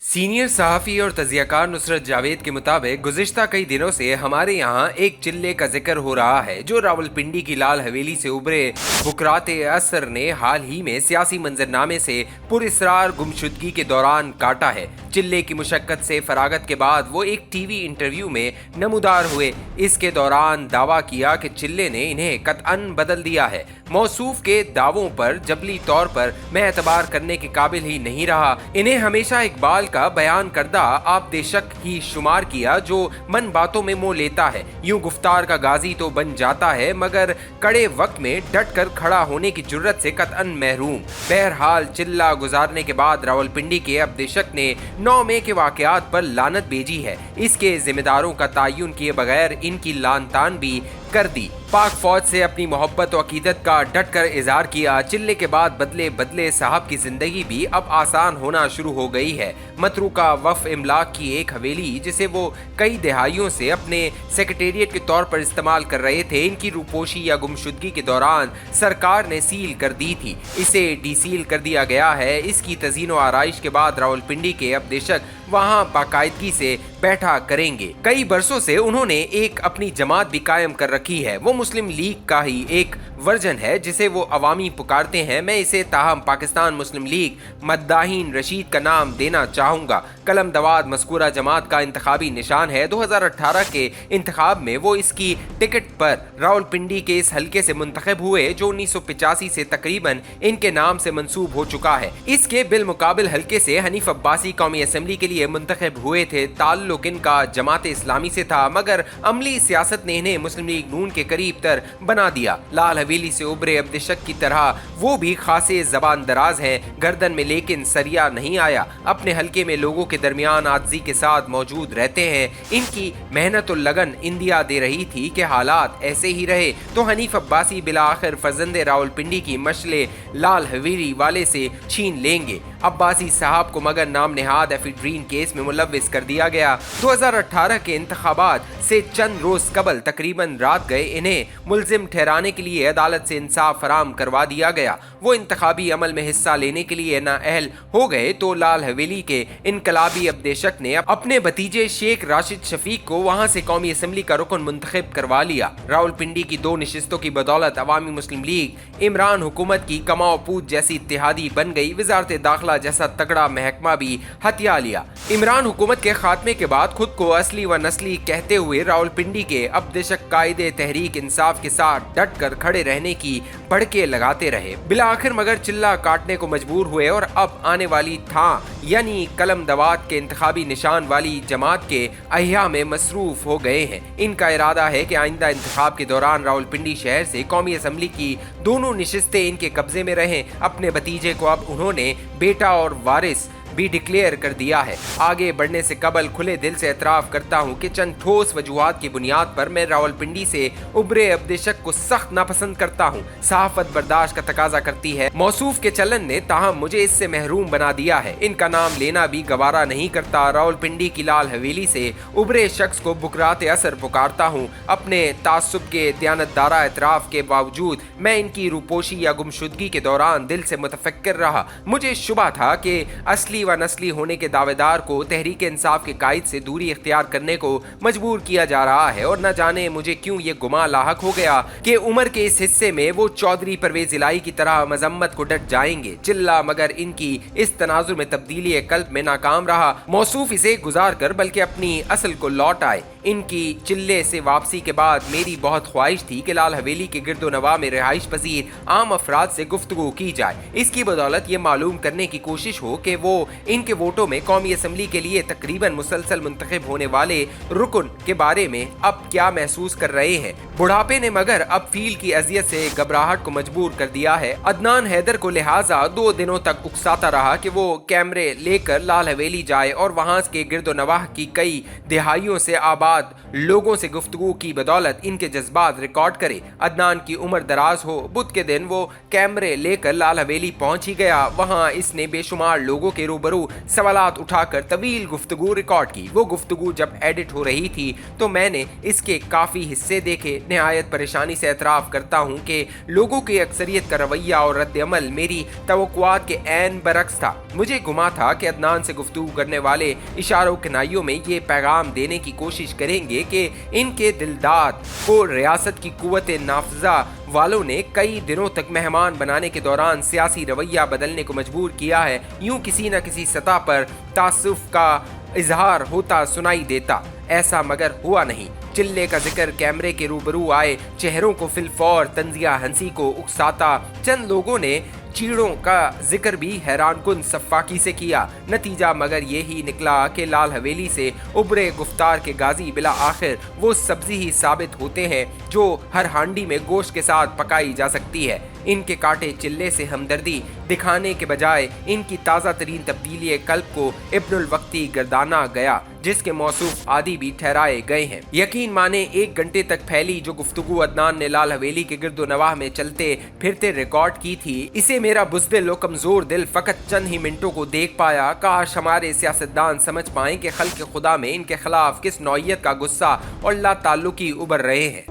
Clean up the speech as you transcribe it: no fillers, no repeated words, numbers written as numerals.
Senior सहाफ़ी और तज़ियाकार नुसरत जावेद के मुताबिक गुज़िश्ता कई दिनों से हमारे यहाँ एक चिल्ले का जिक्र हो रहा है जो रावलपिंडी की लाल हवेली से उभरे बुकराते असर ने हाल ही में सियासी मंजरनामे से पुरस्रार गुमशुदगी के दौरान काटा है। चिल्ले की मुशक्कत से फरागत के बाद वो एक टीवी इंटरव्यू में नमूदार हुए। इसके दौरान दावा किया कि चिल्ले ने इन्हें कतअन बदल दिया है। मौसूफ के दावों पर जबली तौर पर मैं एतबार करने के काबिल ही नहीं रहा। इन्हें हमेशा इकबाल का बयान करदा आप बेशक ही शुमार किया जो मन बातों में मोह लेता है। यूं गुफ्तार का गाजी तो बन जाता है मगर कड़े वक्त में डट कर खड़ा होने की जुर्रत से कतअन महरूम। बहरहाल चिल्ला गुजारने के बाद रावलपिंडी के अबदेशक ने 9 मई के वाकयात पर लानत भेजी है। इसके जिम्मेदारों का तयन किए बगैर इनकी लान तान भी कर दी। पाक फौज से अपनी मोहब्बत और अकीदत का डट कर इजहार किया। चिल्ले के बाद बदले बदले साहब की जिंदगी भी अब आसान होना शुरू हो गई है। मतरूका वफ इमलाक की एक हवेली जिसे वो कई दहाइयों से अपने सेक्रेटेरिएट के तौर पर इस्तेमाल कर रहे थे, इनकी रूपोशी या गुमशुदगी के दौरान सरकार ने सील कर दी थी। इसे डीसील कर दिया गया है। इसकी तज़ीन व आराइश के बाद रावलपिंडी के अबदेशक वहाँ बाकायदगी से बैठा करेंगे। कई बरसों से उन्होंने एक अपनी जमात भी कायम कर रखी है। वो मुस्लिम लीग का ही एक वर्जन है जिसे वो अवामी पुकारते हैं। मैं इसे ताहम पाकिस्तान मुस्लिम लीग मद्दाहीन रशीद का नाम देना चाहूँगा। कलम दवाद मस्कूरा जमात का इंतखाबी निशान है। 2018 के इंतखाब में वो इसकी टिकट पर रावलपिंडी के इस हलके से मुंतखब हुए जो 1985 से तकरीबन इनके नाम से मंसूब हो चुका है। इसके बिलमुकाबिल हलके से हनीफ अब्बासी कौमी असम्बली के लिए मुंतखब हुए थे। ताल्लुक इनका जमात इस्लामी से था मगर अमली सियासत ने इन्हें मुस्लिम लीग नून के करीब तर बना दिया। लाल हवेली से उभरे अबदेशक की तरह वो भी खासे जबान दराज हैं, गर्दन में लेकिन सरिया नहीं आया। अपने हलके में लोगों के दरमियान आज़ी के साथ मौजूद रहते हैं। इनकी मेहनत और लगन इंदिया दे रही थी कि हालात ऐसे ही रहे तो हनीफ अब्बासी बिला आखिर फर्जंदे रावलपिंडी की मशले लाल हवेली वाले से छीन लेंगे। अब्बासी साहब को मगर नाम नेहाद एफिड्रीन केस में मुलव्विस कर दिया गया। 2018 के इंतखाबात से चंद रोज कबल तकरीबन रात गए इन्हें मुलजिम ठहराने के लिए अदालत से इंसाफ फराम करवा दिया गया। वो इंतखाबी अमल में हिस्सा लेने के लिए नाअहल हो गए तो लाल हवेली के इनकलाबी अबदेशक ने अपने भतीजे शेख राशिद शफीक को वहां से कौमी असम्बली का रुकन मुंतखब करवा लिया। रावलपिंडी की 2 नशिस्तों की बदौलत अवामी मुस्लिम लीग इमरान हुकूमत की कमाओ पूज जैसी इत्तेहादी बन गई। वजारत दाखिला जैसा तगड़ा महकमा भी हथिया लिया। इमरान हुकूमत के खात्मे के बाद खुद को असली व नस्ली कहते हुए रावलपिंडी के अबदेशक कायदे तहरीक इंसाफ के साथ डट कर खड़े रहने की भड़के लगाते रहे। बिला आखिर मगर चिल्ला काटने को मजबूर हुए और अब आने वाली था यानी कलम दवात के इंतखाबी निशान वाली जमात के अहिया में मसरूफ हो गए हैं। इनका इरादा है कि आइंदा इंतखाब के दौरान रावलपिंडी शहर से कौमी असम्बली की दोनों नशिस्तें इनके कब्जे में रहें। अपने भतीजे को अब उन्होंने बेटा और वारिस भी डिक्लेयर कर दिया है। आगे बढ़ने से कबल खुले दिल से एतराफ़ करता हूँ कि चंद ठोस वजूहात की बुनियाद पर मैं रावलपिंडी से उभरे अबदेशक को सख्त नापसंद करता हूँ। सहाफत बर्दाश्त का तकाजा करती है। मौसूफ के चलन ने ताहम मुझे इससे महरूम बना दिया है। इनका नाम लेना भी गवारा नहीं करता। रावलपिंडी की लाल हवेली से उभरे शख्स को बुकरात असर पुकारता हूँ। अपने तासुब के दयानतदारा एतराफ़ के बावजूद मैं इनकी रूपोशी या गुमशुदगी के दौरान दिल से मुतफक्किर रहा। मुझे शुबा था कि असली व नस्ली होने के दावेदार को तहरीक इंसाफ के कायद से दूरी इख्तियार करने को मजबूर किया जा रहा है और न जाने मुझे क्यों ये गुमा लाहक हो गया कि उम्र के इस हिस्से में वो चौधरी परवेज इलाही की तरह मजम्मत को डट जाएंगे। चिल्ला मगर इनकी इस तनाजुर में तब्दीली कल्ब में नाकाम रहा। मौसूफ इसे गुजार कर बल्कि अपनी असल को लौट आए। इनकी चिल्ले से वापसी के बाद मेरी बहुत ख्वाहिश थी कि लाल हवेली के गिरदो नवा में रिहाइश पजीर आम अफराद से गुफ्तगू की जाए। इसकी बदौलत ये मालूम करने की कोशिश हो कि वो इनके वोटों में कौमी असम्बली के लिए तकरीबन मुसलसल मुंतखब होने वाले रुकन के बारे में अब क्या महसूस कर रहे हैं। बुढ़ापे ने मगर अब फील की अजियत से घबराहट को मजबूर कर दिया है। अदनान हैदर को लिहाजा 2 दिनों तक उकसाता रहा कि वो कैमरे लेकर लाल हवेली जाए और वहां के गिरदो नवाह की कई दिहाइयों से आबाद बाद लोगों से गुफ्तगू की बदौलत इनके जज्बात रिकॉर्ड करे। अदनान की उम्र दराज हो। बुध के दिन वो कैमरे लेकर लाल हवेली पहुंच ही गया। वहां इसने बेशुमार लोगों के रूबरू सवालात उठाकर तवील गुफ्तगू रिकॉर्ड की। वो गुफ्तगू जब एडिट हो रही थी तो मैंने इसके काफ़ी हिस्से देखे। निहायत परेशानी से एतराफ़ करता हूँ कि लोगों की अक्सरियत का रवैया और रद्द-ए-अमल मेरी तवक्कुआत के ऐन बरक्स था। मुझे गुमा था कि अदनान से गुफ्तगू करने वाले इशारों किनाइयों में ये पैगाम देने की कोशिश करेंगे कि इनके दिलदाद को रियासत की कुव्वत नाफिजा वालों ने कई दिनों तक मेहमान बनाने के दौरान सियासी रवैया बदलने को मजबूर किया है। यूं किसी न किसी सतह पर तासुफ का इजहार होता सुनाई देता। ऐसा मगर हुआ नहीं। चिल्ले का जिक्र कैमरे के रूबरू आए चेहरों को फिलफौर तंजिया हंसी को उकसाता। चंद लोगों ने चीड़ों का जिक्र भी हैरानकुन सफ़ाकी से किया। नतीजा मगर यही निकला कि लाल हवेली से उभरे गुफ्तार के गाजी बिला आखिर वो सब्जी ही साबित होते हैं जो हर हांडी में गोश्त के साथ पकाई जा सकती है। इनके काटे चिल्ले से हमदर्दी दिखाने के बजाय इनकी ताज़ा तरीन तब्दीली कल्ब को इब्नुल वक्ती गर्दाना गया, जिसके मौसूफ आदि भी ठहराए गए हैं। यकीन माने 1 घंटे तक फैली जो गुफ्तगू अदनान ने लाल हवेली के गिरदो नवाह में चलते फिरते रिकॉर्ड की थी, इसे मेरा बुज़दिल और कमज़ोर दिल फ़कत चंद ही मिनटों को देख पाया। काश हमारे सियासतदान समझ पाएं कि खल्क़ खुदा में इनके खिलाफ किस नौइयत का गुस्सा और ला ताल्लुकी उभर रहे हैं।